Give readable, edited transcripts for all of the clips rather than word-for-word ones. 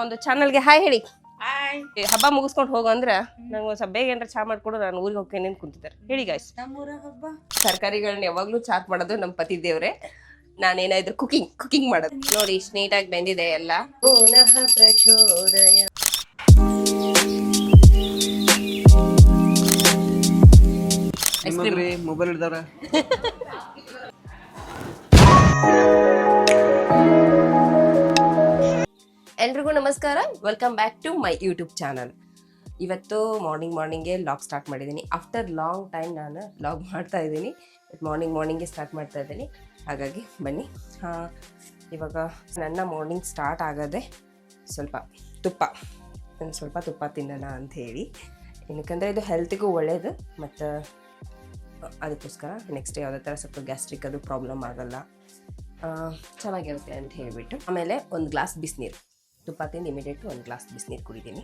ಒಂದು ಚಾನಲ್ಗೆ ಹಾಯ್ ಹೇಳಿ. ಹಾಯ್. ಹಬ್ಬ ಮುಗಿಸ್ಕೊಂಡು ಹೋಗು ಅಂದ್ರೆ ನಂಗೆ ಸ್ವಲ್ಪ ಬೇಗ ಏನಾರ ಚಾ ಮಾಡ್ಕೊಡು, ನಾನು ಊರಿಗೆ ಹೋಗ್ತೇನೆ ಅಂತ ಕುಂತಿದ್ದಾರೆ. ಹೇಳಿ ಗಾಯ್ಸ್. ನಮ್ಮೂರ ಹಬ್ಬ ತರಕಾರಿಗಳನ್ನ ಯಾವಾಗ್ಲೂ ಚಾಟ್ ಮಾಡೋದು ನಮ್ಮ ಪತಿ ದೇವ್ರೆ. ನಾನೇನಾದ್ರು ಕುಕಿಂಗ್ ಮಾಡೋದು ನೋಡಿ. ಇಷ್ಟು ನೀಟಾಗಿ ಬೆಂದಿದೆ ಎಲ್ಲ. ಪುನಃ ಪ್ರಚೋದಯ. ಮೊಬೈಲ್ ಹಿಡ್ದಾರ. ಎಲ್ರಿಗೂ ನಮಸ್ಕಾರ, welcome back to my YouTube channel. ಇವತ್ತು ಮಾರ್ನಿಂಗ್ಗೆ ಲಾಗ್ ಸ್ಟಾರ್ಟ್ ಮಾಡಿದ್ದೀನಿ. ಆಫ್ಟರ್ ಲಾಂಗ್ ಟೈಮ್ ನಾನು ಲಾಗ್ ಮಾಡ್ತಾ ಇದ್ದೀನಿ. ಮಾರ್ನಿಂಗ್ಗೆ ಸ್ಟಾರ್ಟ್ ಮಾಡ್ತಾ ಇದ್ದೀನಿ. ಹಾಗಾಗಿ ಬನ್ನಿ. ಇವಾಗ ನನ್ನ ಮಾರ್ನಿಂಗ್ ಸ್ಟಾರ್ಟ್ ಆಗೋದೆ ಸ್ವಲ್ಪ ತುಪ್ಪ ತಿನ್ನೋಣ ಅಂಥೇಳಿ. ಏನಕ್ಕಂದರೆ ಇದು ಹೆಲ್ತಿಗೂ ಒಳ್ಳೆಯದು, ಮತ್ತು ಅದಕ್ಕೋಸ್ಕರ ನೆಕ್ಸ್ಟ್ ಯಾವುದೇ ಥರ ಸ್ವಲ್ಪ ಗ್ಯಾಸ್ಟ್ರಿಕ್ ಅದು ಪ್ರಾಬ್ಲಮ್ ಆಗೋಲ್ಲ, ಚೆನ್ನಾಗಿರುತ್ತೆ ಅಂತ ಹೇಳಿಬಿಟ್ಟು. ಆಮೇಲೆ ಒಂದು ಗ್ಲಾಸ್ ಬಿಸಿನೀರು, ತುಪ್ಪ ತಿಂದು ಇಮಿಡಿಯೇಟ್ ಒಂದು ಗ್ಲಾಸ್ ಬಿಸಿನೀರು ಕುಡಿತೀನಿ.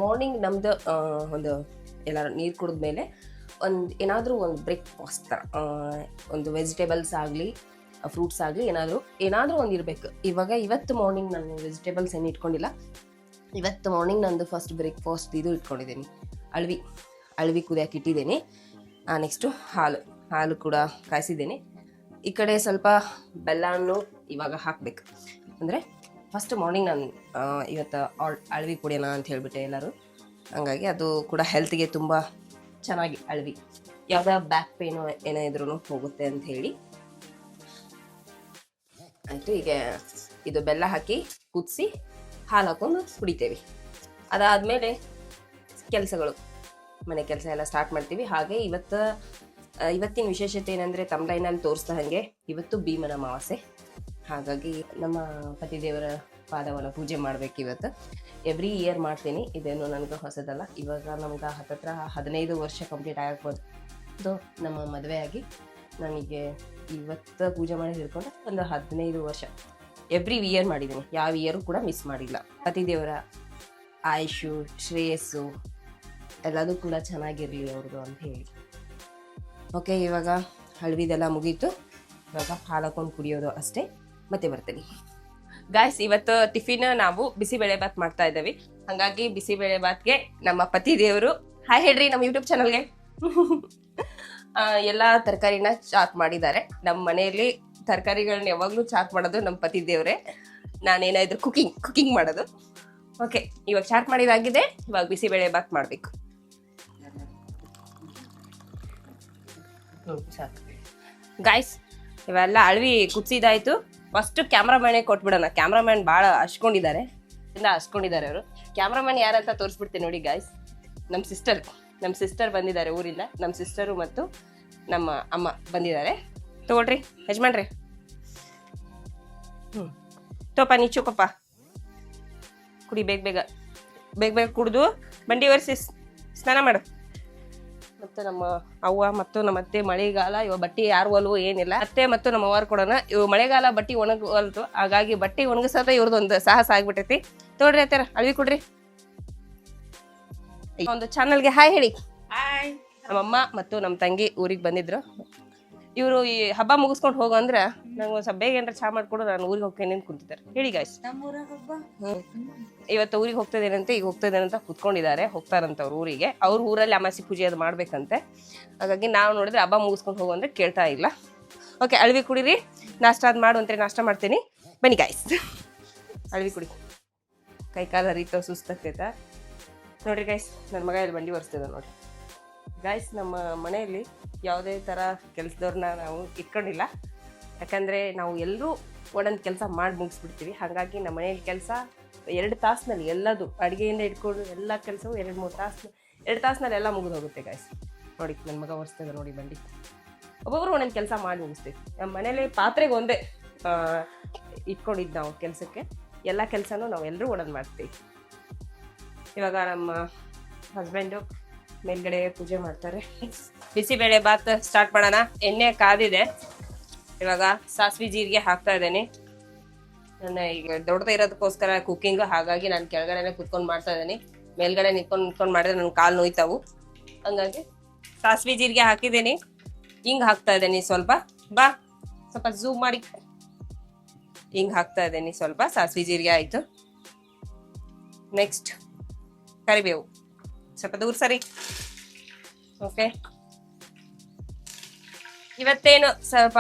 ಮಾರ್ನಿಂಗ್ ನಮ್ಮದು ಒಂದು ಎಲ್ಲರೂ ನೀರು ಕುಡಿದ್ಮೇಲೆ ಏನಾದರೂ ಒಂದು ಬ್ರೇಕ್ಫಾಸ್ಟ್ ಥರ ಒಂದು ವೆಜಿಟೇಬಲ್ಸ್ ಆಗಲಿ ಫ್ರೂಟ್ಸ್ ಆಗಲಿ ಏನಾದರೂ ಒಂದು ಇರಬೇಕು. ಇವತ್ತು ಮಾರ್ನಿಂಗ್ ನಾನು ವೆಜಿಟೇಬಲ್ಸ್ ಏನು ಇಟ್ಕೊಂಡಿಲ್ಲ. ಇವತ್ತು ಮಾರ್ನಿಂಗ್ ನಂದು ಫಸ್ಟ್ ಬ್ರೇಕ್ಫಾಸ್ಟ್ ಇದು ಇಟ್ಕೊಂಡಿದ್ದೀನಿ, ಅಳವಿ ಕುದಿಯೋಕೆ ಇಟ್ಟಿದ್ದೀನಿ. ನೆಕ್ಸ್ಟು ಹಾಲು ಕೂಡ ಕಾಯಿಸಿದ್ದೀನಿ. ಈ ಕಡೆ ಸ್ವಲ್ಪ ಬೆಲ್ಲವನ್ನು ಇವಾಗ ಹಾಕಬೇಕು. ಅಂದರೆ ಫಸ್ಟ್ ಮಾರ್ನಿಂಗ್ ನಾನು ಇವತ್ತು ಅಳವಿ ಕುಡಿಯೋಣ ಅಂತ ಹೇಳಿಬಿಟ್ಟೆ ಎಲ್ಲರೂ. ಹಂಗಾಗಿ ಅದು ಕೂಡ ಹೆಲ್ತ್ಗೆ ತುಂಬ ಚೆನ್ನಾಗಿ, ಅಳವಿ ಯಾವುದೇ ಬ್ಯಾಕ್ ಪೇನು ಏನೋ ಇದ್ರೂ ಹೋಗುತ್ತೆ ಅಂತ ಹೇಳಿ ಆಯಿತು. ಈಗ ಇದು ಬೆಲ್ಲ ಹಾಕಿ ಕುದಿಸಿ ಹಾಲು ಹಾಕೊಂಡು ಕುಡಿತೇವೆ. ಅದಾದಮೇಲೆ ಮನೆ ಕೆಲಸ ಎಲ್ಲ ಸ್ಟಾರ್ಟ್ ಮಾಡ್ತೀವಿ. ಹಾಗೆ ಇವತ್ತಿನ ವಿಶೇಷತೆ ಏನಂದರೆ ತಮ್ಲೈನಲ್ಲಿ ತೋರಿಸ್ತಾ ಹಾಗೆ ಇವತ್ತು ಭೀಮನ ಅಮಾವಾಸ್ಯೆ. ಹಾಗಾಗಿ ನಮ್ಮ ಪತಿದೇವರ ಪಾದವನ್ನು ಪೂಜೆ ಮಾಡಬೇಕು ಇವತ್ತು. ಎವ್ರಿ ಇಯರ್ ಮಾಡ್ತೀನಿ, ಇದೇನು ನನಗೆ ಹೊಸದಲ್ಲ. ಇವಾಗ ನಮ್ಗೆ ಹತ್ತತ್ರ 15 ವರ್ಷ ಕಂಪ್ಲೀಟ್ ಆಗಬಹುದು ನಮ್ಮ ಮದುವೆ ಆಗಿ. ನನಗೆ ಇವತ್ತು ಪೂಜೆ ಮಾಡಿ ಹಿಡ್ಕೊಂಡು ಒಂದು 15 ವರ್ಷ ಎವ್ರಿ ಇಯರ್ ಮಾಡಿದ್ದೀನಿ. ಯಾವ ಇಯರು ಕೂಡ ಮಿಸ್ ಮಾಡಿಲ್ಲ. ಪತಿದೇವರ ಆಯುಷು ಶ್ರೇಯಸ್ಸು ಎಲ್ಲದೂ ಕೂಡ ಚೆನ್ನಾಗಿರಲಿ ಅವ್ರದ್ದು ಅಂತ ಹೇಳಿ. ಓಕೆ, ಇವಾಗ ಹಳವಿದೆಲ್ಲ ಮುಗೀತು. ಇವಾಗ ಹಾಲು ಹಾಕೊಂಡು ಕುಡಿಯೋದು ಅಷ್ಟೇ. ಮತ್ತೆ ಬರ್ತೀನಿ ಗಾಯ್ಸ್. ಇವತ್ತು ಟಿಫಿನ್ ನಾವು ಬಿಸಿಬೇಳೆಬಾತ್ ಮಾಡ್ತಾ ಇದ್ದೀವಿ. ಹಾಗಾಗಿ ಬಿಸಿಬೇಳೆಬಾತ್ಗೆ ನಮ್ಮ ಪತಿ ದೇವರು ಹಾಯ್ ಹೇಳ್ರಿ ನಮ್ಮ ಯೂಟ್ಯೂಬ್ ಚಾನಲ್ಗೆ. ಎಲ್ಲ ತರಕಾರಿನ ಚಾಟ್ ಮಾಡಿದ್ದಾರೆ. ನಮ್ಮ ಮನೆಯಲ್ಲಿ ತರಕಾರಿಗಳನ್ನ ಯಾವಾಗಲೂ ಚಾಟ್ ಮಾಡೋದು ನಮ್ಮ ಪತಿ ದೇವ್ರೆ. ನಾನೇನಾದ್ರು ಕುಕಿಂಗ್ ಮಾಡೋದು. ಓಕೆ, ಇವಾಗ ಚಾಟ್ ಮಾಡಿದಾಗಿದೆ. ಇವಾಗ ಬಿಸಿಬೇಳೆಬಾತ್ ಮಾಡಬೇಕು. ಗಾಯ್ಸ್, ಇವೆಲ್ಲ ಅಳವಿ ಕುದಿಸಿದಾಯ್ತು. ಫಸ್ಟ್ ಕ್ಯಾಮ್ರಾಮ್ಯಾನೇ ಕೊಟ್ಬಿಡೋಣ. ಕ್ಯಾಮ್ರಾಮ್ಯಾನ್ ಭಾಳ ಹಚ್ಕೊಂಡಿದ್ದಾರೆ ಅವರು. ಕ್ಯಾಮ್ರಾಮ್ಯಾನ್ ಯಾರಂತ ತೋರಿಸ್ಬಿಡ್ತೀನಿ ನೋಡಿ ಗಾಯ್ಸ್. ನಮ್ಮ ಸಿಸ್ಟರ್ ಬಂದಿದ್ದಾರೆ ಊರಿಂದ. ನಮ್ಮ ಸಿಸ್ಟರು ಮತ್ತು ನಮ್ಮ ಅಮ್ಮ ಬಂದಿದ್ದಾರೆ. ತಗೊಳ್ರಿ ಯಜಮಾನ್ರಿ. ತೋಪ ನೀಚುಕಪ್ಪ ಕುಡಿ, ಬೇಗ ಕುಡಿದು ಬಂಡಿ ಒರೆಸಿ ಸ್ನಾನ ಮಾಡು. ಮತ್ತು ನಮ್ಮ ಅವ್ವ ಮತ್ತು ನಮ್ಮ ಅತ್ತೆ ಮಳೆಗಾಲ ಇವ ಬಟ್ಟೆ ಯಾರು ಒಲ್ವು ಏನಿಲ್ಲ. ಅತ್ತೆ ಮತ್ತು ನಮ್ಮ ಅವ್ವಾರು ಕೊಡೋಣ. ಇವು ಮಳೆಗಾಲ ಬಟ್ಟೆ ಒಣಗಲ್ತು. ಹಾಗಾಗಿ ಬಟ್ಟೆ ಒಣಗಿಸೋದ ಇವ್ರದ್ದೊಂದು ಸಾಹಸ ಆಗ್ಬಿಟ್ಟೈತಿ. ತೋಡ್ರಿ ಅತ್ತಾರ ಅಳವಿ ಕೊಡ್ರಿ. ಒಂದು ಚಾನಲ್ಗೆ ಹಾಯ್ ಹೇಳಿ. ಹಾಯ್. ನಮ್ಮಮ್ಮ ಮತ್ತು ನಮ್ಮ ತಂಗಿ ಊರಿಗೆ ಬಂದಿದ್ರು. ಇವರು ಈ ಹಬ್ಬ ಮುಗಿಸ್ಕೊಂಡು ಹೋಗು ಅಂದ್ರೆ ನಂಗೆ ಸ್ವಲ್ಪ ಬೇಗ ಏನಾರ ಚಾ ಮಾಡ್ಕೊಡು, ನಾನು ಊರಿಗೆ ಹೋಗ್ತೇನೆ ಅಂತ ಕುಂತಿದ್ದಾರೆ. ಹೇಳಿ ಗಾಯ್ಸ್. ನಮ್ಮೂರ ಹಬ್ಬ ಇವತ್ತು ಊರಿಗೆ ಹೋಗ್ತದೇನಂತ ಕುತ್ಕೊಂಡಿದ್ದಾರೆ. ಹೋಗ್ತಾರಂತ ಅವ್ರ ಊರಿಗೆ. ಅವ್ರ ಊರಲ್ಲಿ ಅಮಾಸಿ ಪೂಜೆ ಅದು ಮಾಡ್ಬೇಕಂತೆ. ಹಾಗಾಗಿ ನಾವು ನೋಡಿದ್ರೆ ಹಬ್ಬ ಮುಗಿಸ್ಕೊಂಡು ಹೋಗು ಅಂದ್ರೆ ಕೇಳ್ತಾ ಇಲ್ಲ. ಓಕೆ, ಅಳವಿ ಕುಡೀರಿ. ನಾಷ್ಟ ಅದು ಮಾಡು ಅಂತಾರೆ, ನಾಷ್ಟ ಮಾಡ್ತೀನಿ. ಬನ್ನಿ ಗಾಯ್ಸ್, ಅಳವಿ ಕುಡಿ. ಕೈ ಕಾಲ ಹರಿತೋ, ಸುಸ್ತಾಗ್ತೈತ ನೋಡ್ರಿ ಗಾಯ್ಸ್. ನನ್ನ ಮಗ ಇಲ್ಲಿ ಬಂಡಿ ಒರೆಸ್ತಿದ್ದ ನೋಡಿ ಗಾಯ್ಸ್. ನಮ್ಮ ಮನೆಯಲ್ಲಿ ಯಾವುದೇ ಥರ ಕೆಲಸದವ್ರನ್ನ ನಾವು ಇಟ್ಕೊಂಡಿಲ್ಲ. ಯಾಕಂದರೆ ನಾವು ಎಲ್ಲರೂ ಒಂದೊಂದು ಕೆಲಸ ಮಾಡಿ ಮುಗಿಸ್ಬಿಡ್ತೀವಿ. ಹಾಗಾಗಿ ನಮ್ಮ ಮನೆಯಲ್ಲಿ ಕೆಲಸ 2 ತಾಸಿನಲ್ಲಿ ಎಲ್ಲದು, ಅಡುಗೆಯಿಂದ ಇಟ್ಕೊಂಡು ಎಲ್ಲ ಕೆಲಸವು 2 ತಾಸಿನಲ್ಲಿ ಎಲ್ಲ ಮುಗಿದು ಹೋಗುತ್ತೆ ಗಾಯ್ಸ್. ನೋಡಿ ನನ್ನ ಮಗ ಒರೆಸ್ತಿದ್ದ ನೋಡಿ ಬಂಡಿ. ಒಬ್ಬೊಬ್ರು ಒಂದೊಂದು ಕೆಲಸ ಮಾಡಿ ಮುಗಿಸ್ತೀವಿ. ನಮ್ಮ ಮನೇಲಿ ಪಾತ್ರೆಗೆ ಒಂದೇ ಇಟ್ಕೊಂಡಿದ್ದು ನಾವು ಕೆಲಸಕ್ಕೆ. ಎಲ್ಲ ಕೆಲಸನೂ ನಾವು ಎಲ್ಲರೂ ಒಂದೊಂದು ಮಾಡ್ತೀವಿ. ಇವಾಗ ನಮ್ಮ ಹಸ್ಬೆಂಡು ಮೇಲ್ಗಡೆ ಪೂಜೆ ಮಾಡ್ತಾರೆ. ಬಿಸಿಬೇಳೆ ಬಾತ್ ಸ್ಟಾರ್ಟ್ ಮಾಡೋಣ. ಎಣ್ಣೆ ಕಾದಿದೆ. ಇವಾಗ ಸಾಸಿವೆ ಜೀರಿಗೆ ಹಾಕ್ತಾ ಇದ್ದೇನೆ. ನನ್ನ ಈಗ ದೊಡ್ಡದ ಇರೋದಕ್ಕೋಸ್ಕರ ಕುಕ್ಕಿಂಗ್, ಹಾಗಾಗಿ ನಾನು ಕೆಳಗಡೆ ಕುತ್ಕೊಂಡು ಮಾಡ್ತಾ ಇದ್ದೀನಿ. ಮೇಲ್ಗಡೆ ನಿಂತ್ಕೊಂಡು ಮಾಡಿದ್ರೆ ನನ್ನ ಕಾಲು ನೋಯ್ತಾವು. ಹಂಗಾಗಿ ಸಾಸಿವೆ ಜೀರಿಗೆ ಹಾಕಿದ್ದೀನಿ. ಹಿಂಗೆ ಹಾಕ್ತಾ ಇದ್ದೀನಿ ಸ್ವಲ್ಪ. ಸ್ವಲ್ಪ ಝೂಮ್ ಮಾಡಿ. ಹಿಂಗ್ ಹಾಕ್ತಾ ಇದ್ದೀನಿ. ಸ್ವಲ್ಪ ಸಾಸಿವೆ ಜೀರಿಗೆ ಆಯ್ತು. ನೆಕ್ಸ್ಟ್ ಕರಿಬೇವು, ಸ್ವಲ್ಪ ದೂರ ಸರಿ. ಓಕೆ, ಇವತ್ತೇನು ಸ್ವಲ್ಪ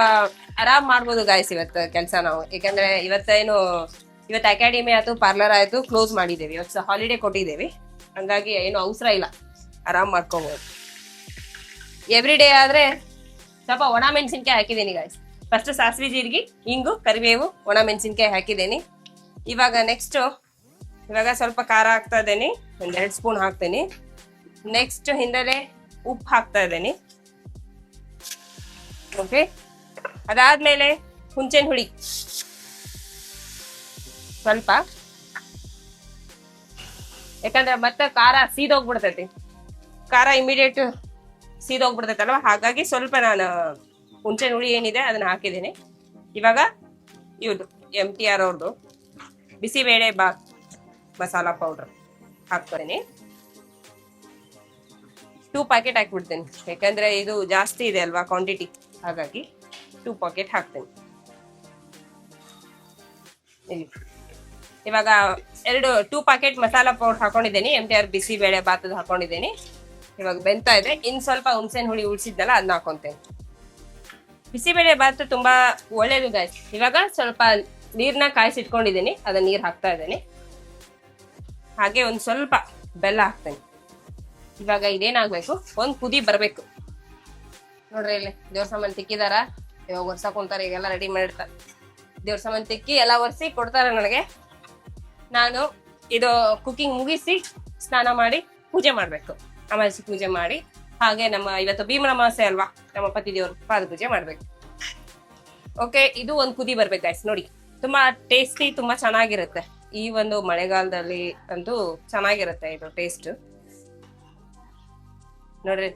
ಆರಾಮ್ ಮಾಡ್ಬೋದು ಗಾಯ್ಸ್ ಇವತ್ತು ಕೆಲಸ ನಾವು. ಯಾಕಂದ್ರೆ ಇವತ್ತು ಅಕಾಡೆಮಿ ಆಯ್ತು, ಪಾರ್ಲರ್ ಆಯ್ತು, ಕ್ಲೋಸ್ ಮಾಡಿದ್ದೇವೆ. ಇವತ್ತು ಹಾಲಿಡೇ ಕೊಟ್ಟಿದ್ದೇವೆ, ಹಂಗಾಗಿ ಏನು ಅವಸರ ಇಲ್ಲ, ಆರಾಮ್ ಮಾಡ್ಕೋಬಹುದು. ಎವ್ರಿ ಡೇ ಆದ್ರೆ ಸ್ವಲ್ಪ ಒಣ ಮೆಣಸಿನ್ಕಾಯಿ ಹಾಕಿದ್ದೀನಿ ಗಾಯ್ಸ್. ಫಸ್ಟ್ ಸಾಸಿವೆ ಜೀರಿಗೆ, ಇಂಗು, ಕರಿಬೇವು, ಒಣ ಮೆಣಸಿನ್ಕಾಯಿ ಹಾಕಿದ್ದೀನಿ. ಇವಾಗ ಸ್ವಲ್ಪ ಖಾರ ಹಾಕ್ತಾ ಇದ್ದೀನಿ, 2 ಸ್ಪೂನ್ ಹಾಕ್ತೀನಿ. ನೆಕ್ಸ್ಟ್ ಹಿಂದಲೇ ಉಪ್ಪು ಹಾಕ್ತಾ ಇದ್ದೀನಿ. ಓಕೆ, ಅದಾದ್ಮೇಲೆ ಹುಂಚೆನ್ ಹುಳಿ ಸ್ವಲ್ಪ, ಯಾಕಂದ್ರೆ ಮತ್ತೆ ಖಾರ ಸೀದೋಗ್ಬಿಡ್ತೈತಿ. ಖಾರ ಇಮಿಡಿಯೇಟ್ ಸೀದೋಗ್ಬಿಡ್ತೈತಲ್ವ, ಹಾಗಾಗಿ ಸ್ವಲ್ಪ ನಾನು ಹುಂಚೆನ್ ಹುಳಿ ಏನಿದೆ ಅದನ್ನ ಹಾಕಿದ್ದೀನಿ. ಇವಾಗ ಇವ್ದು MTR ಅವ್ರದ್ದು ಬಿಸಿಬೇಳೆ ಬಾತ್ ಮಸಾಲಾ ಪೌಡರ್ ಹಾಕ್ತೀನಿ. 2 ಪ್ಯಾಕೆಟ್ ಹಾಕ್ಬಿಡ್ತೀನಿ, ಯಾಕಂದ್ರೆ ಇದು ಜಾಸ್ತಿ ಇದೆ ಅಲ್ವಾ ಕ್ವಾಂಟಿಟಿ, ಹಾಗಾಗಿ 2 ಪ್ಯಾಕೆಟ್ ಹಾಕ್ತೀನಿ. ಇವಾಗ 2 ಪ್ಯಾಕೆಟ್ ಮಸಾಲಾ ಪೌಡರ್ ಹಾಕೊಂಡಿದ್ದೀನಿ. MTR ಬಿಸಿಬೇಳೆ ಬಾತ್ ಹಾಕೊಂಡಿದ್ದೀನಿ. ಇವಾಗ ಬೆಂತಾ ಇದೆ. ಇನ್ ಸ್ವಲ್ಪ ಹುಣಸೆನ್ ಹುಳಿ ಉಳಿಸಿದ್ನಲ್ಲ ಅದನ್ನ ಹಾಕೊಂತೇನೆ. ಬಿಸಿಬೇಳೆ ಬಾತ್ ತುಂಬಾ ಒಳ್ಳೇದು ಗಾಯ್ಸ್. ಇವಾಗ ಸ್ವಲ್ಪ ನೀರ್ನ ಕಾಯಿಸಿಟ್ಕೊಂಡಿದ್ದೀನಿ, ಅದನ್ನ ನೀರ್ ಹಾಕ್ತಾ ಇದ್ದೀನಿ. ಹಾಗೆ ಒಂದ್ ಸ್ವಲ್ಪ ಬೆಲ್ಲ ಹಾಕ್ತೇನೆ. ಇವಾಗ ಇದೇನಾಗ್ಬೇಕು, ಒಂದ್ ಕುದಿ ಬರ್ಬೇಕು. ನೋಡ್ರಿ ಇಲ್ಲಿ ದೇವ್ರ ಸಾಮಾನ್ ತಿಕ್ಕಿದಾರ, ಇವಾಗ ಒರ್ಸಕ್ ಕುಂತಾರ. ಈಗೆಲ್ಲ ರೆಡಿ ಮಾಡಿರ್ತಾರೆ. ದೇವ್ರ ಸಾಮಾನ್ ತಿಕ್ಕಿ ಎಲ್ಲ ಒರ್ಸಿ ಕೊಡ್ತಾರೆ ನನಗೆ. ನಾನು ಇದು ಕುಕಿಂಗ್ ಮುಗಿಸಿ ಸ್ನಾನ ಮಾಡಿ ಪೂಜೆ ಮಾಡ್ಬೇಕು. ಅಮಾವಾಸ್ಯೆ ಪೂಜೆ ಮಾಡಿ, ಹಾಗೆ ಇವತ್ತು ಭೀಮನ ಅಮಾವಾಸ್ಯೆ ಅಲ್ವಾ, ನಮ್ಮ ಪತಿ ದೇವ್ರ ಪಾದ ಪೂಜೆ ಮಾಡ್ಬೇಕು. ಓಕೆ, ಇದು ಒಂದ್ ಕುದಿ ಬರ್ಬೇಕು ಗಾಯ್ಸ್. ನೋಡಿ, ತುಂಬಾ ಟೇಸ್ಟಿ, ತುಂಬಾ ಚೆನ್ನಾಗಿರುತ್ತೆ. ಈ ಒಂದು ಮಳೆಗಾಲದಲ್ಲಿ ಅಂತೂ ಚೆನ್ನಾಗಿರುತ್ತೆ ಇದು ಟೇಸ್ಟ್. ನೋಡ್ರಿ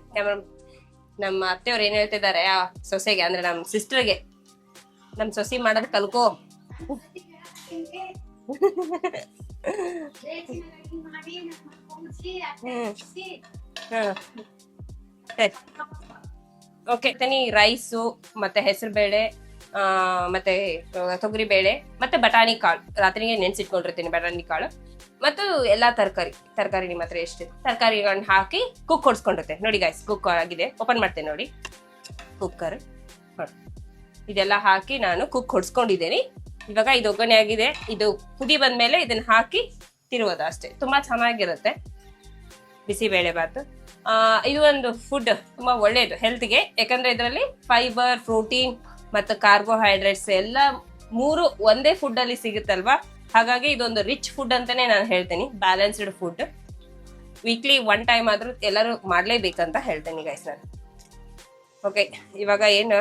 ನಮ್ಮ ಅತ್ತೆಯವ್ರು ಏನ್ ಹೇಳ್ತಿದ್ದಾರೆ ಆ ಸೊಸೆಗೆ, ಅಂದ್ರೆ ನಮ್ ಸಿಸ್ಟರ್ಗೆ, ನಮ್ ಸೊಸಿ ಮಾಡೋದ್ ಕಲ್ಕೋ. ಓಕೆ, ತನಿ ರೈಸು ಮತ್ತೆ ಹೆಸರು ಬೇಳೆ, ಮತ್ತೆ ತೊಗರಿ ಬೇಳೆ, ಮತ್ತೆ ಬಟಾಣಿ ಕಾಳು ರಾತ್ರಿಗೆ ನೆನ್ಸಿಟ್ಕೊಂಡಿರ್ತೀನಿ. ಬಟಾಣಿ ಕಾಳು ಮತ್ತು ಎಲ್ಲಾ ತರಕಾರಿ ನಿಮ್ಮ ಹತ್ರ ಎಷ್ಟು ತರಕಾರಿಗಳನ್ನ ಹಾಕಿ ಕುಕ್ ಹೊಡ್ಸ್ಕೊಂಡಿರುತ್ತೆ. ನೋಡಿ ಗಾಯ್ಸ್, ಕುಕ್ ಆಗಿದೆ. ಓಪನ್ ಮಾಡ್ತೇನೆ ನೋಡಿ, ಕುಕ್ಕರ್ ಇದೆಲ್ಲ ಹಾಕಿ ನಾನು ಕುಕ್ ಹೊಡ್ಸ್ಕೊಂಡಿದ್ದೀನಿ. ಇವಾಗ ಇದು ಒಗ್ಗರಣೆ ಆಗಿದೆ. ಇದು ಕುದಿ ಬಂದ್ಮೇಲೆ ಇದನ್ನ ಹಾಕಿ ತಿರುವುದು ಅಷ್ಟೇ. ತುಂಬಾ ಚೆನ್ನಾಗಿರುತ್ತೆ ಬಿಸಿಬೇಳೆ ಬಾತ್. ಇದು ಒಂದು ಫುಡ್ ತುಂಬಾ ಒಳ್ಳೇದು ಹೆಲ್ತ್ಗೆ, ಯಾಕಂದ್ರೆ ಇದರಲ್ಲಿ ಫೈಬರ್, ಪ್ರೋಟೀನ್ ಮತ್ತು ಕಾರ್ಬೋಹೈಡ್ರೇಟ್ಸ್ ಎಲ್ಲ 3 ಒಂದೇ ಫುಡ್ ಅಲ್ಲಿ ಸಿಗುತ್ತಲ್ವಾ, ಹಾಗಾಗಿ ಇದೊಂದು ರಿಚ್ ಫುಡ್ ಅಂತಾನೆ ನಾನು ಹೇಳ್ತೀನಿ. Balanced food. ವೀಕ್ಲಿ 1 ಟೈಮ್ ಆದ್ರೂ ಎಲ್ಲರೂ ಮಾಡ್ಲೇಬೇಕಂತ ಹೇಳ್ತೇನೆ ಗೈಸ್ ನಾನು. ಓಕೆ, ಇವಾಗ ಏನು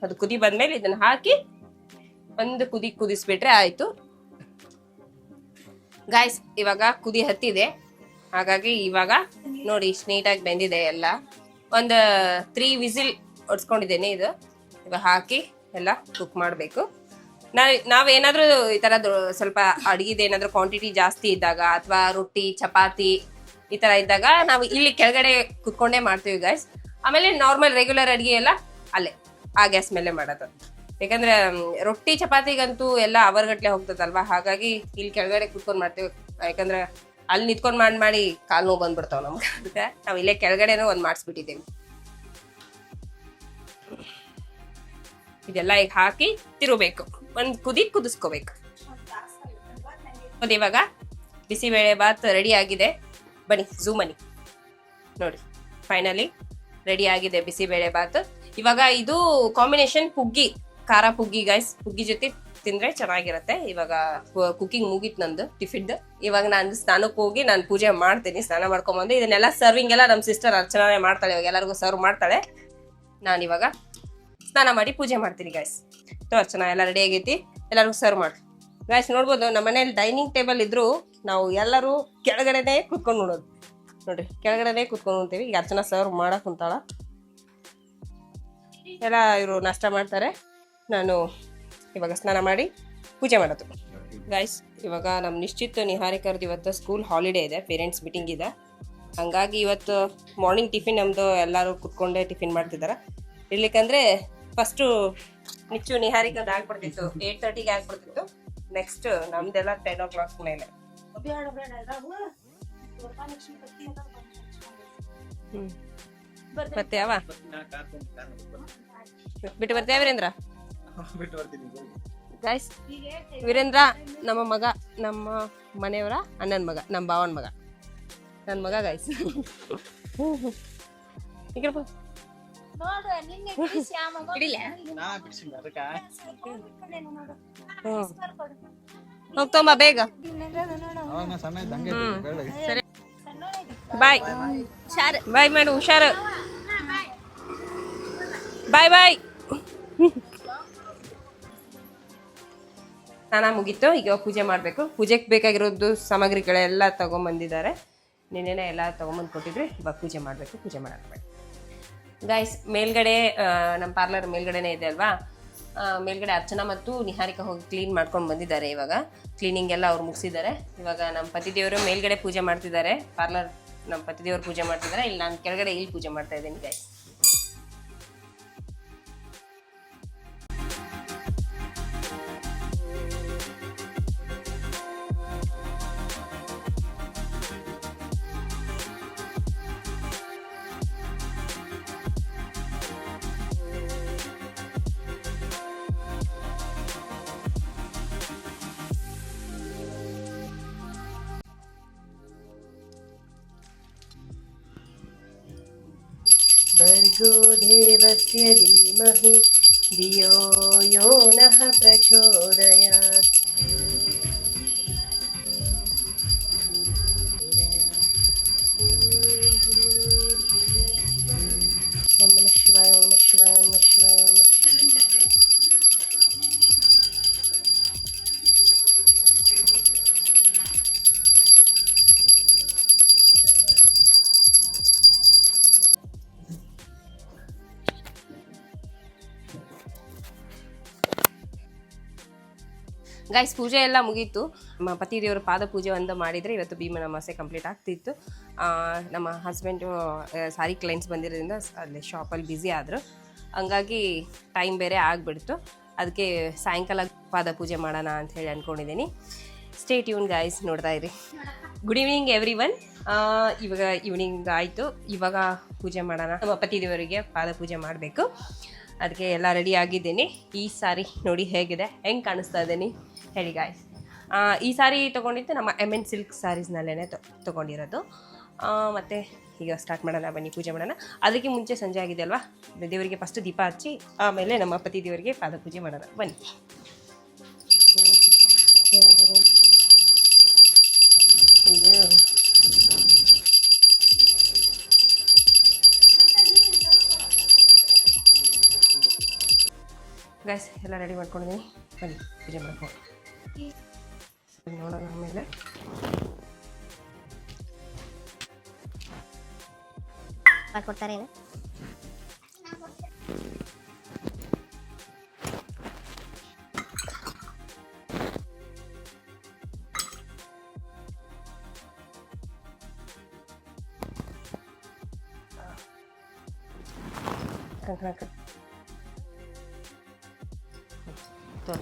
ಅದು ಕುದಿ ಬಂದ್ಮೇಲೆ ಇದನ್ನ ಹಾಕಿ ಒಂದು ಕುದಿಸ್ಬಿಟ್ರೆ ಆಯ್ತು ಗಾಯ್ಸ್. ಇವಾಗ ಕುದಿ ಹತ್ತಿದೆ, ಹಾಗಾಗಿ ಇವಾಗ ನೋಡಿ ಇಷ್ಟು ನೀಟಾಗಿ ಬೆಂದಿದೆ ಎಲ್ಲ. ಒಂದು 3 ವಿಸಿಲ್ ಹೊಡ್ಸ್ಕೊಂಡಿದ್ದೇನೆ. ಇದು ಇವಾಗ ಹಾಕಿ ಎಲ್ಲ ಕುಕ್ ಮಾಡಬೇಕು. ನಾವೇನಾದ್ರೂ ಈ ತರದ್ದು ಸ್ವಲ್ಪ ಅಡಿಗೆದೇನಾದ್ರೂ ಕ್ವಾಂಟಿಟಿ ಜಾಸ್ತಿ ಇದ್ದಾಗ, ಅಥವಾ ರೊಟ್ಟಿ, ಚಪಾತಿ ಈ ತರ ಇದ್ದಾಗ ನಾವು ಇಲ್ಲಿ ಕೆಳಗಡೆ ಕುತ್ಕೊಂಡೇ ಮಾಡ್ತೀವಿ ಗಾಯ್ಸ್. ಆಮೇಲೆ ನಾರ್ಮಲ್ ರೆಗ್ಯುಲರ್ ಅಡಿಗೆ ಎಲ್ಲ ಅಲ್ಲೇ ಆ ಗ್ಯಾಸ್ ಮೇಲೆ ಮಾಡೋದು. ಯಾಕಂದ್ರೆ ರೊಟ್ಟಿ ಚಪಾತಿಗಂತೂ ಎಲ್ಲ ಅವರ್ಗಟ್ಲೆ ಹೋಗ್ತದಲ್ವಾ, ಹಾಗಾಗಿ ಇಲ್ಲಿ ಕೆಳಗಡೆ ಕುತ್ಕೊಂಡ್ ಮಾಡ್ತೀವಿ. ಯಾಕಂದ್ರೆ ಅಲ್ಲಿ ನಿಂತ್ಕೊಂಡ್ ಮಾಡಿ ಕಾಲ್ ನೋವು ಬಂದ್ಬಿಡ್ತಾವ ನಮ್ಗೆ. ಅದಕ್ಕೆ ನಾವ್ ಇಲ್ಲೇ ಕೆಳಗಡೆನೂ ಒಂದ್ ಮಾಡಿಸ್ಬಿಟ್ಟಿದ್ದೀವಿ. ಇದೆಲ್ಲ ಈಗ ಹಾಕಿ ತಿರುಬೇಕು, ಒಂದ್ ಕುದಿಸ್ಕೋಬೇಕು. ಇವಾಗ ಬಿಸಿಬೇಳೆ ಬಾತ್ ರೆಡಿ ಆಗಿದೆ. ಬನ್ನಿ ಝೂಮ್ ಬನ್ನಿ ನೋಡಿ, ಫೈನಲಿ ರೆಡಿ ಆಗಿದೆ ಬಿಸಿಬೇಳೆ ಬಾತ್. ಇವಾಗ ಇದು ಕಾಂಬಿನೇಷನ್ ಪುಗ್ಗಿ, ಖಾರ ಪುಗ್ಗಿ ಗೈಸ್. ಪುಗ್ಗಿ ಜೊತೆ ತಿಂದ್ರೆ ಚೆನ್ನಾಗಿರುತ್ತೆ. ಇವಾಗ ಕುಕಿಂಗ್ ಮುಗೀತ್ ನಂದು ಟಿಫಿನ್. ಇವಾಗ ನಾನು ಸ್ನಾನಕ್ಕೆ ಹೋಗಿ ನಾನು ಪೂಜೆ ಮಾಡ್ತೀನಿ. ಸ್ನಾನ ಮಾಡ್ಕೊಂಬಂದು ಇದನ್ನೆಲ್ಲ ಸರ್ವಿಂಗ್ ಎಲ್ಲ ನಮ್ಮ ಸಿಸ್ಟರ್ ಅರ್ಚನೆ ಮಾಡ್ತಾಳೆ. ಇವಾಗ ಎಲ್ಲರಿಗೂ ಸರ್ವ್ ಮಾಡ್ತಾಳೆ. ನಾನು ಇವಾಗ ಸ್ನಾನ ಮಾಡಿ ಪೂಜೆ ಮಾಡ್ತೀನಿ ಗೈಸ್. ಅರ್ಚನಾ ಎಲ್ಲ ರೆಡಿ ಆಗೈತಿ, ಎಲ್ಲರಿಗೂ ಸರ್ವ್ ಮಾಡಿ ಗೈಸ್. ನೋಡ್ಬೋದು ನಮ್ಮ ಮನೇಲಿ ಡೈನಿಂಗ್ ಟೇಬಲ್ ಇದ್ರು ನಾವು ಎಲ್ಲರೂ ಕೆಳಗಡೆನೆ ಕುತ್ಕೊಂಡು ನೋಡೋದು. ನೋಡ್ರಿ, ಕೆಳಗಡೆನೆ ಕುತ್ಕೊಂಡು ನೋಡ್ತೀವಿ. ಈಗ ಅರ್ಚನಾ ಸರ್ವ್ ಮಾಡಕ್ ಕುಂತಾಳ. ಎಲ್ಲ ಇವರು ನಾಷ್ಟ ಮಾಡ್ತಾರೆ, ನಾನು ಇವಾಗ ಸ್ನಾನ ಮಾಡಿ ಪೂಜೆ ಮಾಡೋದು ಗೈಸ್. ಇವಾಗ ನಮ್ಮ ನಿಶ್ಚಿತ್ ನಿಹಾರಿಕರ್ದು ಇವತ್ತು ಸ್ಕೂಲ್ ಹಾಲಿಡೇ ಇದೆ, ಪೇರೆಂಟ್ಸ್ ಮೀಟಿಂಗ್ ಇದೆ. ಹಂಗಾಗಿ ಇವತ್ತು ಮಾರ್ನಿಂಗ್ ಟಿಫಿನ್ ನಮ್ಮದು ಎಲ್ಲರೂ ಕುತ್ಕೊಂಡೇ ಟಿಫಿನ್ ಮಾಡ್ತಿದ್ದಾರೆ. ಇರ್ಲಿಕ್ಕಂದ್ರೆ ಫಸ್ಟು ನಿಚ್ಚು ನಿಹಾರಿಕ ಅದು ಆಗ್ಬಿಡ್ತಿತ್ತು 8:30ಗೆ ಆಗ್ಬಿಡ್ತಿತ್ತು. ನೆಕ್ಸ್ಟ್ ನಮ್ದೆಲ್ಲ 10 o'clock ಮೇಲೆ. ಮತ್ತೆ ಯಾವ ಬಿಟ್ಟು ಬರ್ತೀಯ ವೀರೇಂದ್ರ? ಗೈಸ್, ವೀರೇಂದ್ರ ನಮ್ಮ ಮಗ, ನಮ್ಮ ಮನೆಯವರ ಅಣ್ಣನ ಮಗ, ನಮ್ಮ ಭಾವನ ಮಗ, ನನ್ನ ಮಗ ಗೈಸ್. ಹೋಗ್ತಮ್ಮ ಬೇಗ. ಬಾಯ್ ಬಾಯ್ ಮಾಡು, ಹುಷಾರು. ಬಾಯ್ ಬಾಯ್. ಸ್ನಾನ ಮುಗೀತು, ಈಗ ಪೂಜೆ ಮಾಡಬೇಕು. ಪೂಜೆಗೆ ಬೇಕಾಗಿರೋದು ಸಾಮಗ್ರಿಗಳೆಲ್ಲ ತಗೊಂಬಂದಿದ್ದಾರೆ. ನಿನ್ನೆನೆ ಎಲ್ಲ ತೊಗೊಂಬಂದು ಕೊಟ್ಟಿದ್ರಿ. ಇವಾಗ ಪೂಜೆ ಮಾಡಬೇಕು, ಪೂಜೆ ಮಾಡಬೇಕು ಗಾಯ್ಸ್. ಮೇಲ್ಗಡೆ ನಮ್ಮ ಪಾರ್ಲರ್ ಮೇಲ್ಗಡೆನೇ ಇದೆ ಅಲ್ವಾ, ಮೇಲ್ಗಡೆ ಅರ್ಚನಾ ಮತ್ತು ನಿಹಾರಿಕಾ ಹೋಗಿ ಕ್ಲೀನ್ ಮಾಡ್ಕೊಂಡು ಬಂದಿದ್ದಾರೆ. ಇವಾಗ ಕ್ಲೀನಿಂಗ್ ಎಲ್ಲ ಅವ್ರು ಮುಗಿಸಿದ್ದಾರೆ. ಇವಾಗ ನಮ್ಮ ಪತಿದೇವರು ಮೇಲ್ಗಡೆ ಪೂಜೆ ಮಾಡ್ತಿದ್ದಾರೆ, ಪಾರ್ಲರ್ ನಮ್ಮ ಪತಿದೇವರು ಪೂಜೆ ಮಾಡ್ತಿದ್ದಾರೆ. ಇಲ್ಲಿ ನಾನು ಕೆಳಗಡೆ ಇಲ್ಲಿ ಪೂಜೆ ಮಾಡ್ತಾ ಇದ್ದೀನಿ ಗಾಯ್ಸ್. भर्गो देवस्य धीमहि धियो यो नः प्रचोदयात्. ओम नमः शिवाय, ओम नमः शिवाय, ओम नमः शिवाय, ओम नमः शिवाय. ಗೈಸ್, ಪೂಜೆ ಎಲ್ಲ ಮುಗೀತು. ನಮ್ಮ ಪತಿ ದೇವರ ಪಾದ ಪೂಜೆ ಒಂದು ಮಾಡಿದರೆ ಇವತ್ತು ಭೀಮನ ಅಮಾವಾಸ್ಯೆ ಕಂಪ್ಲೀಟ್ ಆಗ್ತಿತ್ತು. ನಮ್ಮ ಹಸ್ಬೆಂಡು ಸಾರಿ ಕ್ಲೈಂಟ್ಸ್ ಬಂದಿರೋದ್ರಿಂದ ಅಲ್ಲಿ ಶಾಪಲ್ಲಿ ಬ್ಯುಸಿ ಆದರು. ಹಂಗಾಗಿ ಟೈಮ್ ಬೇರೆ ಆಗಿಬಿಡ್ತು. ಅದಕ್ಕೆ ಸಾಯಂಕಾಲ ಪಾದ ಪೂಜೆ ಮಾಡೋಣ ಅಂತ ಹೇಳಿ ಅಂದ್ಕೊಂಡಿದ್ದೀನಿ. ಸ್ಟೇ ಟ್ಯೂನ್ ಗೈಸ್, ನೋಡ್ತಾ ಇರಿ. Good evening every one. ಇವಾಗ ಈವ್ನಿಂಗ್ ಆಯಿತು. ಇವಾಗ ಪೂಜೆ ಮಾಡೋಣ. ನಮ್ಮ ಪತಿ ದೇವರಿಗೆ ಪಾದ ಪೂಜೆ ಮಾಡಬೇಕು. ಅದಕ್ಕೆ ಎಲ್ಲ ರೆಡಿ ಆಗಿದ್ದೀನಿ. ಈ ಸಾರಿ ನೋಡಿ ಹೇಗಿದೆ, ಹೆಂಗೆ ಕಾಣಿಸ್ತಾ ಇದ್ದೀನಿ ಹೇಳಿ ಗಾಯ್ಸ್. ಈ ಸಾರಿ ತೊಗೊಂಡಿದ್ದು ನಮ್ಮ MN ಸಿಲ್ಕ್ ಸ್ಯಾರೀಸ್ನಲ್ಲೇ ತೊಗೊಂಡಿರೋದು. ಮತ್ತು ಈಗ ಸ್ಟಾರ್ಟ್ ಮಾಡೋಣ, ಬನ್ನಿ ಪೂಜೆ ಮಾಡೋಣ. ಅದಕ್ಕೆ ಮುಂಚೆ ಸಂಜೆ ಆಗಿದೆ ಅಲ್ವಾ, ದೇವರಿಗೆ ಫಸ್ಟ್ ದೀಪ ಹಚ್ಚಿ ಆಮೇಲೆ ನಮ್ಮ ಪತಿ ದೇವರಿಗೆ ಪಾದ ಪೂಜೆ ಮಾಡೋಣ ಬನ್ನಿ. ಗೈಸ್, ಎಲ್ಲ ರೆಡಿ ಮಾಡ್ಕೊಂಡಿದ್ದೀನಿ, ಬನ್ನಿ ಪೂಜೆ ಮಾಡ್ಕೊಂಡು ನೋಡೋಣ. ಆಮೇಲೆ ಕೊಡ್ತಾರೆ.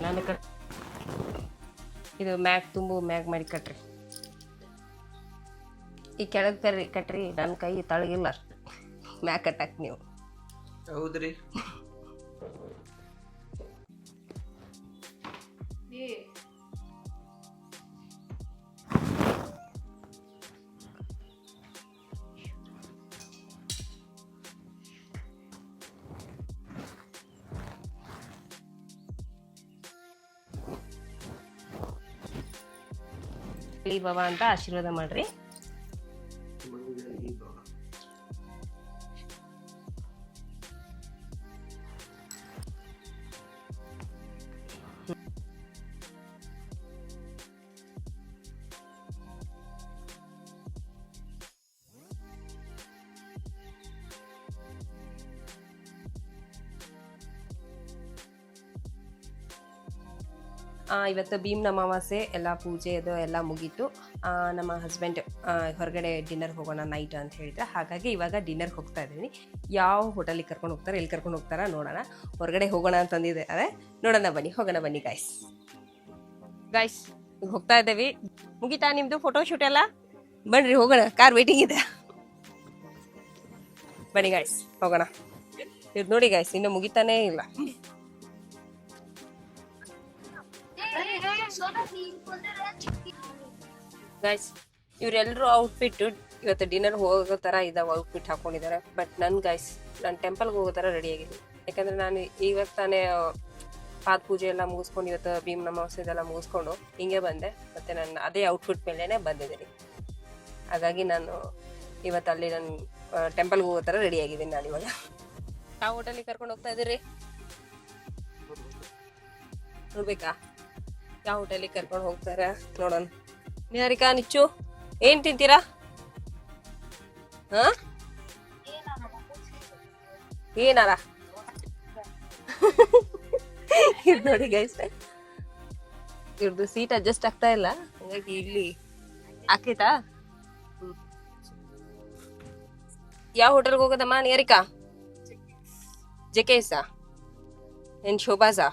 ನಾನು ಇದು ಮ್ಯಾಗ್ ತುಂಬು ಮ್ಯಾಗ್ ಮಾಡಿ ಕಟ್ರಿ. ಈ ಕೆಳಗೆ ತರ್ರಿ ಕಟ್ರಿ, ನನ್ನ ಕೈ ತಳಗಿಲ್ಲ ಅಷ್ಟು ಮ್ಯಾಗ್ ಕಟ್ಟಕ್ಕೆ ನೀವು. ಹೌದ್ರಿ. ಬಾಬಾ ಅಂತ ಆಶೀರ್ವಾದ ಮಾಡ್ರಿ. ಇವತ್ತು ಭೀಮ್ನ ಅಮಾವಾಸ್ಯೆ ಎಲ್ಲ ಪೂಜೆ ಅದು ಎಲ್ಲ ಮುಗೀತು. ನಮ್ಮ ಹಸ್ಬೆಂಡ್ ಹೊರಗಡೆ ಡಿನ್ನರ್ ಹೋಗೋಣ ನೈಟ್ ಅಂತ ಹೇಳಿದ್ರೆ, ಹಾಗಾಗಿ ಇವಾಗ ಡಿನ್ನರ್ಗೆ ಹೋಗ್ತಾ ಇದ್ದೀನಿ. ಯಾವ ಹೋಟೆಲಿಗೆ ಕರ್ಕೊಂಡು ಹೋಗ್ತಾರೆ, ಎಲ್ಲಿ ಕರ್ಕೊಂಡು ಹೋಗ್ತಾರ ನೋಡೋಣ. ಹೊರಗಡೆ ಹೋಗೋಣ ಅಂತಂದಿದೆ, ಅದೇ ನೋಡೋಣ, ಬನ್ನಿ ಗೈಸ್. ಈಗ ಹೋಗ್ತಾ ಇದ್ದೇವೆ. ಮುಗಿತಾ ನಿಮ್ದು ಫೋಟೋ ಶೂಟ್ ಎಲ್ಲ? ಬನ್ರಿ ಹೋಗೋಣ, ಕಾರ್ ವೇಟಿಂಗ್ ಇದೆ. ಬನ್ನಿ ಗೈಸ್ ಹೋಗೋಣ. ಇವ್ರು ನೋಡಿ ಗೈಸ್, ಇನ್ನು ಮುಗಿತಾನೇ ಇಲ್ಲ. ಗೈಸ್ ಇವರೆಲ್ಲರೂ ಔಟ್ಫಿಟ್ ಇವತ್ತು ಡಿನ್ನರ್ ಹೋಗೋ ಥರ ಇದಾವೆ, ಔಟ್ಫಿಟ್ ಹಾಕೊಂಡಿದ್ದಾರೆ. ಬಟ್ ನಾನು ಗೈಸ್, ನಾನು ಟೆಂಪಲ್ಗೆ ಹೋಗೋ ಥರ ರೆಡಿ ಆಗಿದ್ದೀನಿ. ಯಾಕಂದರೆ ನಾನು ಇವಾಗ ತಾನೇ ಪಾದ ಪೂಜೆ ಎಲ್ಲ ಮುಗಿಸ್ಕೊಂಡು, ಇವತ್ತು ಭೀಮ್ ಅಮಾವಾಸ್ಯೆ ಇದೆಲ್ಲ ಮುಗಿಸ್ಕೊಂಡು ಹಿಂಗೆ ಬಂದೆ. ಮತ್ತು ನಾನು ಅದೇ ಔಟ್ಫಿಟ್ ಮೇಲೇ ಬಂದಿದ್ದೀನಿ. ಹಾಗಾಗಿ ನಾನು ಇವತ್ತು ಅಲ್ಲಿ ನಾನು ಟೆಂಪಲ್ಗೆ ಹೋಗೋ ಥರ ರೆಡಿ ಆಗಿದ್ದೀನಿ. ನಾನು ಇವಾಗ ಯಾವ ಹೋಟೆಲಿಗೆ ಕರ್ಕೊಂಡು ಹೋಗ್ತಾ ಇದ್ದೀರಿ ನೋಡ್ಬೇಕಾ? ಯಾವ ಹೋಟೆಲಿಗೆ ಕರ್ಕೊಂಡು ಹೋಗ್ತಾರೆ ನೋಡೋಣ. ನಿಹಾರಿಕಾ, ನಿಚ್ಚು ಏನ್ ತಿಂತೀರಾ? ಹ ಏನಾರ ಇದು ನೋಡಿ ಗೈಸ್, ಇವ್ರದ್ದು ಸೀಟ್ ಅಡ್ಜಸ್ಟ್ ಆಗ್ತಾ ಇಲ್ಲ, ಹಂಗಾಗಿ ಇಲ್ಲಿ ಹಾಕೈತಾ. ಯಾವ ಹೋಟೆಲ್ಗೆ ಹೋಗೋದಮ್ಮ ನಿಹಾರಿಕಾ? ಜೆಕೆಸ ಏನ್ ಶೋಭಾಸಾ?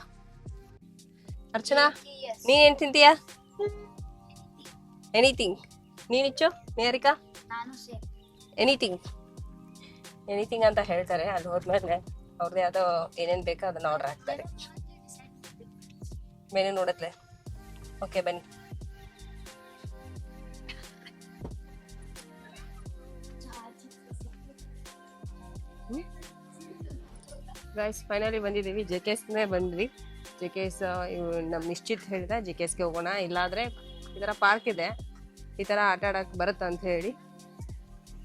ಅರ್ಚನಾ, ನೀನೇನ್ ತಿಂತೀಯಾ? ಎನಿಥಿಂಗ್. ನೀನಿಚ್ಚು ನಿಹಾರಿಕಾ? ಎನಿಥಿಂಗ್ ಅಂತ ಹೇಳ್ತಾರೆ. ಅಲ್ಲಿ ಹೋದ್ಮೇಲೆ ಅವ್ರದ್ದು ಯಾವುದೋ ಏನೇನು ಬೇಕೋ ಅದನ್ನ ಆರ್ಡರ್ ಹಾಕ್ತಾರೆ. ಮೆನು ನೋಡತ್ಲೆ. ಓಕೆ ಬನ್ನಿ. ಗೈಸ್ ಫೈನಲಿ ಬಂದಿದ್ದೀವಿ. ಜೆಕೆಸ್ನೇ ಬಂದ್ವಿ. ಜೆಕೆಸ್ ನಮ್ಮ ನಿಶ್ಚಿತ್ ಹೇಳಿದ ಜೆಕೆಸ್ಗೆ ಹೋಗೋಣ, ಇಲ್ಲಾಂದರೆ ಈ ಥರ ಪಾರ್ಕ್ ಇದೆ, ಈ ಥರ ಆಟ ಆಡೋಕ್ಕೆ ಬರುತ್ತೆ ಅಂತ ಹೇಳಿ.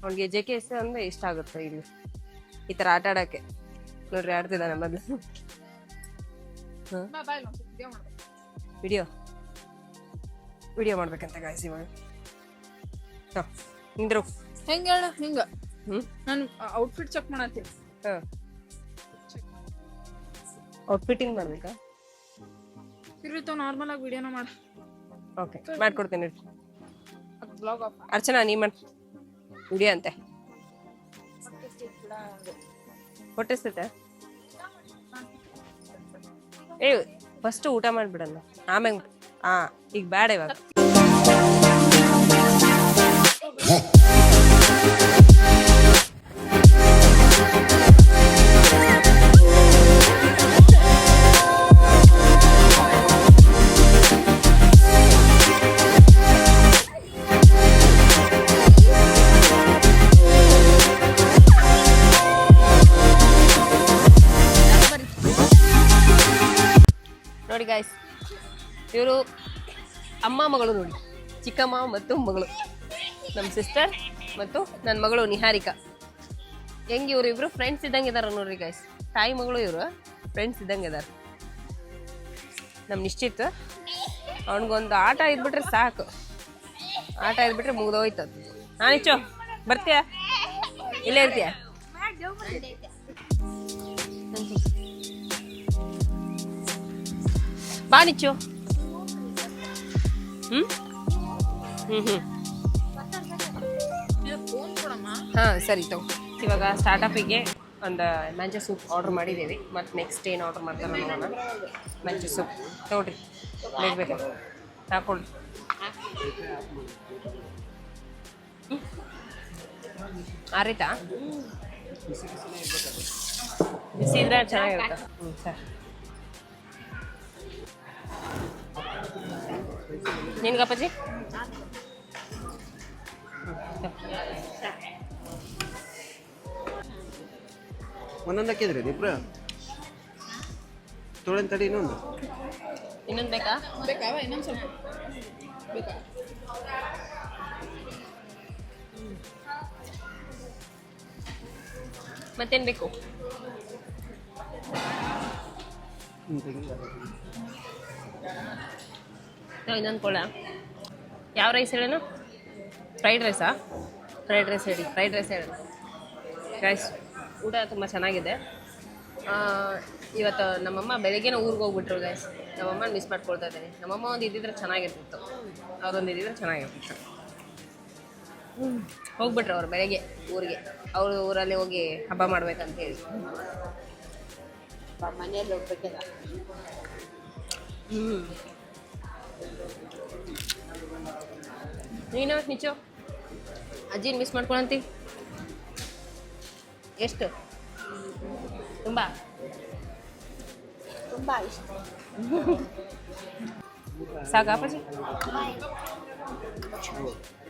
ಅವ್ನಿಗೆ ಜೆಕೆಸ್ ಅಂದರೆ ಇಷ್ಟ ಆಗುತ್ತೆ. ಇಲ್ಲಿ ಈ ಥರ ಆಟ ಆಡೋಕ್ಕೆ ನೋಡ್ರಿ ಆಡ್ತಿದ್ದಾನೆ ಮೊದಲು. ವಿಡಿಯೋ ಮಾಡ್ಬೇಕಂತ ಗಾಯ್ಸ್ ಇವಾಗ. ನಿಂದ್ರು ಹೆಂಗ ಹೇಳ ಹಿಂಗ ನಾನು ಔಟ್ಫಿಟ್ ಚೆಕ್ ಮಾಡತ್ತೀನಿ. ಔಟ್ಫಿಟ್ಟಿಂಗ್ ಮಾಡ್ಬೇಕಾ? ಇರ್ಲಿತ್ತು ನಾರ್ಮಲ್ ಆಗಿ ವಿಡಿಯೋನ ಮಾಡ. ಓಕೆ ಮಾಡ್ಕೊಡ್ತೀನಿ. ಬ್ಲಾಗ್ ಆಫ್ ಅರ್ಚನಾ ನೀ ಮಾಡ್ ವಿಡಿಯೋ ಅಂತೆ. ಹೊಟ್ಟೆಸ್ತೈತೆ? ಏ ಫಸ್ಟ್ ಊಟ ಮಾಡ್ಬಿಡಲ್ಲ ಆಮೇಲೆ. ಈಗ ಬೇಡ ಇವಾಗ. ನೋಡಿ ಗಾಯ್ಸ್, ಇವರು ಅಮ್ಮ ಮಗಳು ನೋಡಿ, ಚಿಕ್ಕಮ್ಮ ಮತ್ತು ಮಗಳು, ನಮ್ಮ ಸಿಸ್ಟರ್ ಮತ್ತು ನನ್ನ ಮಗಳು ನಿಹಾರಿಕಾ. ಹೆಂಗೆ ಇವ್ರು ಇಬ್ರು ಫ್ರೆಂಡ್ಸ್ ಇದ್ದಂಗೆ ಇದಾರೆ ನೋಡ್ರಿ ಗಾಯ್ಸ್. ತಾಯಿ ಮಗಳು ಇವರು ಫ್ರೆಂಡ್ಸ್ ಇದ್ದಂಗೆ ಇದಾರೆ. ನಮ್ಮ ನಿಶ್ಚಿತ್ ಅವನಿಗೊಂದು ಆಟ ಇದ್ಬಿಟ್ರೆ ಸಾಕು, ಆಟ ಇದ್ಬಿಟ್ರೆ ಮುಗ್ದೋಯ್ತದ. ನಾನಿಚ್ಚು ಬರ್ತೀಯ? ಇಲ್ಲೇ ಇರ್ತೀಯ? ಬಾ ನಿಚ್ಚು. ಹಾಂ ಸರಿ ತಗೋ. ಇವಾಗ ಸ್ಟಾರ್ಟಪ್ಪಿಗೆ ಒಂದು ಮಂಚ ಸೂಪ್ ಆರ್ಡ್ರ್ ಮಾಡಿದ್ದೀವಿ. ಮತ್ತು ನೆಕ್ಸ್ಟ್ ಏನು ಆರ್ಡ್ರ್ ಮಾಡ್ತಾರೆ ನೋಡೋಣ. ಮಂಚ ಸೂಪ್ ನೋಡ್ರಿ, ಬೇಕು ಹಾಕೊಳ್ಳಿ. ಆರಿತಾ? ಬಿಸಿ ಇದ್ರೆ ಚೆನ್ನಾಗಿರುತ್ತೆ. ಸರ್ ನಿನ್ಗಪ್ಪಾಜಿ? ಒಂದೊಂದು ಹಾಕಿದ್ರಿ ಇಬ್ರು? ತೊಳೆನ್ ತಡಿ ಇನ್ನೊಂದು ಬೇಕಾ? ಬೇಕಾವ ಇನ್ನೊಂದು ಸ್ವಲ್ಪ ಬೇಕಾ? ಮತ್ತೇನು ಬೇಕು? ಇನ್ನೊಂದು ಕೊಳ. ಯಾವ ರೈಸ್ ಹೇಳೋಣ? ಫ್ರೈಡ್ ರೈಸಾ? ಫ್ರೈಡ್ ರೈಸ್ ಹೇಳಿ. ಫ್ರೈಡ್ ರೈಸ್ ಹೇಳೋಣ ಗೈಸ್. ಊಟ ತುಂಬ ಚೆನ್ನಾಗಿದೆ. ಇವತ್ತು ನಮ್ಮಮ್ಮ ಬೆಳಗ್ಗೆನೇ ಊರಿಗೆ ಹೋಗ್ಬಿಟ್ರು ಗೈಸ್. ನಮ್ಮಮ್ಮ ಮಿಸ್ ಮಾಡ್ಕೊಳ್ತಾ ಇದ್ದೀನಿ. ನಮ್ಮಮ್ಮ ಒಂದು ಇದ್ದಿದ್ರೆ ಚೆನ್ನಾಗಿರ್ತಿತ್ತು, ಅವ್ರೊಂದು ಇದ್ದಿದ್ರೆ ಚೆನ್ನಾಗಿರ್ತಿತ್ತು. ಹೋಗ್ಬಿಟ್ರು ಅವ್ರು ಬೆಳಗ್ಗೆ ಊರಿಗೆ. ಅವರು ಊರಲ್ಲಿ ಹೋಗಿ ಹಬ್ಬ ಮಾಡ್ಬೇಕಂತ ಹೇಳಿ. ಮನೆಯಲ್ಲಿ ಹೋಗ್ಬೇಕಲ್ಲ. ನೀನು ನಿಚು ಅಜ್ಜಿನ ಮಿಸ್ ಮಾಡ್ಕೊಳಂತಿ ಎಷ್ಟು? ತುಂಬ ತುಂಬಾ ಇಷ್ಟ. ಸಾಕಾ ಅಪ್ಪಾಜಿ?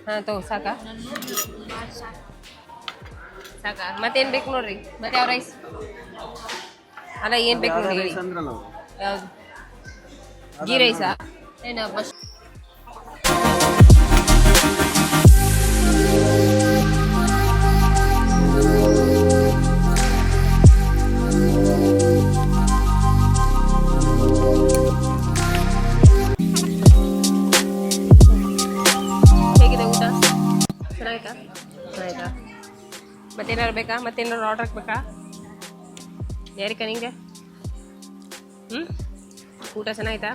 ಹಾಂ ತಗೋ ಸಾಕಾ? ಸಾಕಾ? ಮತ್ತೇನು ಬೇಕು ನೋಡ್ರಿ? ಮತ್ತೆ ಯಾವ ರೈಸ್ ಅಲ್ಲ ಏನು ಬೇಕು ನೋಡಿ ಹೇಳಿ. ಅಂದ್ರಲ್ಲ ಅವ್ರು. ಯಾವುದು? ಗೀ ರೈಸಾ ಏನು ಬಸ್? ಹೇಗಿದೆ ಊಟ? ಚೆನ್ನಾಯ್ತಾ? ಚೆನ್ನಾಯ್ತಾ? ಮತ್ತೇನಾದ್ರು ಬೇಕಾ? ಮತ್ತೇನಾದ್ರು ಆರ್ಡ್ರ್ ಹಾಕ್ಬೇಕಾ? ಯಾರಿಕಾ ನಿಂಗೆ? ಊಟ ಚೆನ್ನಾಯ್ತಾ?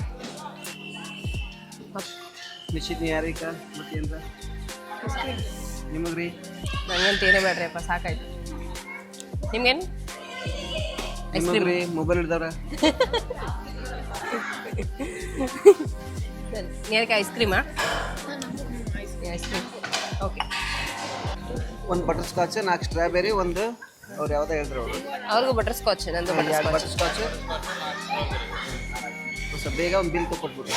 ಮಿಶಿದ್ನಿ ಯಾರೀಗ ಮತ್ತೇನ್ರ ನಿಮಗ್ರಿ? ನಂಗಂತ ಏನೇ ಬೇಡ್ರಿ ಅಪ್ಪ, ಸಾಕಾಯ್ತು. ನಿಮ್ಗೇನು? ಐಸ್ ಕ್ರೀಮ್ ನಿಮಗ್ರಿ ಮೊಬೈಲ್ ಹಿಡ್ದವ್ರ? ಯಾರಿಕ ಐಸ್ ಕ್ರೀಮಾ? Ice cream okay. ಒಂದು ಬಟರ್ ಸ್ಕಾಚ್, 4 ಸ್ಟ್ರಾಬೆರಿ, ಒಂದು ಅವ್ರು ಯಾವ್ದೋ ಹೇಳಿದ್ರು ಅವರು. ಅವ್ರಿಗೂ ಬಟರ್ ಸ್ಕಾಚ್, ನಂದು ಬಟರ್ 2 ಸ್ಕಾಚ್. Butterscotch. ಸ್ವಲ್ಪ ಬೇಗ ಒಂದು ಬಿಲ್ ಕೊಟ್ಬಿಡ್ರಿ.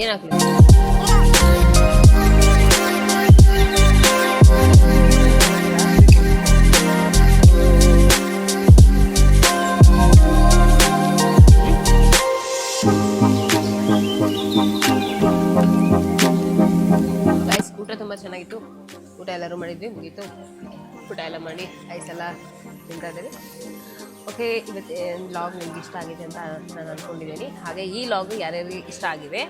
ಏನಾಗ್ಲಿ? ಗೈಸ್ ಊಟ ತುಂಬ ಚೆನ್ನಾಗಿತ್ತು. ಊಟ ಎಲ್ಲರೂ ಮಾಡಿದ್ವಿ, ಮುಗೀತು. ಊಟ ಎಲ್ಲ ಮಾಡಿ ಐಸ್ ಎಲ್ಲ ತಿಂತಾ ಇದ್ದೀವಿ. ಓಕೆ, ಇವತ್ತು ಲಾಗ್ ನಿಮ್ಗೆ ಇಷ್ಟ ಆಗಿದೆ ಅಂತ ನಾನು ಅಂದ್ಕೊಂಡಿದ್ದೀನಿ. ಹಾಗೆ ಈ ಲಾಗು ಯಾರ್ಯಾರಿಗೆ ಇಷ್ಟ ಆಗಿದೆ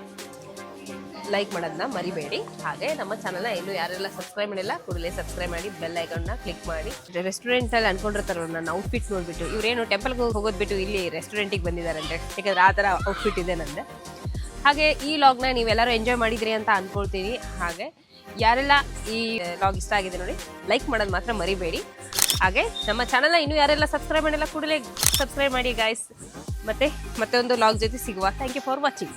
ಲೈಕ್ ಮಾಡೋದನ್ನ ಮರಿಬೇಡಿ. ಹಾಗೆ ನಮ್ಮ ಚಾನಲ್ನ ಇನ್ನೂ ಯಾರೆಲ್ಲ ಸಬ್ಸ್ಕ್ರೈಬ್ ಮಾಡಿಲ್ಲ ಕೂಡಲೇ ಸಬ್ಸ್ಕ್ರೈಬ್ ಮಾಡಿ, ಬೆಲ್ ಐಕನ್ನ ಕ್ಲಿಕ್ ಮಾಡಿ. ರೆಸ್ಟೋರೆಂಟಲ್ಲಿ ಅನ್ಕೊಂಡಿರ್ತಾರೋ ನನ್ನ ಔಟ್ಫಿಟ್ ನೋಡಿಬಿಟ್ಟು ಇವರೇನು ಟೆಂಪಲ್ಗೆ ಹೋಗೋದು ಬಿಟ್ಟು ಇಲ್ಲಿ ರೆಸ್ಟೋರೆಂಟಿಗೆ ಬಂದಿದ್ದಾರೆ ಅಂದರೆ, ಯಾಕಂದರೆ ಆ ಥರ ಔಟ್ಫಿಟ್ ಇದೆ ನಂದು. ಹಾಗೆ ಈ ಲಾಗ್ನ ನೀವೆಲ್ಲರೂ ಎಂಜಾಯ್ ಮಾಡಿದ್ರಿ ಅಂತ ಅಂದ್ಕೊಳ್ತೀನಿ. ಹಾಗೆ ಯಾರೆಲ್ಲ ಈ ಲಾಗ್ ಇಷ್ಟ ಆಗಿದೆ ನೋಡಿ ಲೈಕ್ ಮಾಡೋದು ಮಾತ್ರ ಮರಿಬೇಡಿ. ಹಾಗೆ ನಮ್ಮ ಚಾನಲ್ನ ಇನ್ನೂ ಯಾರೆಲ್ಲ ಸಬ್ಸ್ಕ್ರೈಬ್ ಮಾಡಿಲ್ಲ ಕೂಡಲೇ ಸಬ್ಸ್ಕ್ರೈಬ್ ಮಾಡಿ ಗಾಯ್ಸ್. ಮತ್ತೆ ಒಂದು ಲಾಗ್ ಜೊತೆ ಸಿಗುವ. Thank you for watching.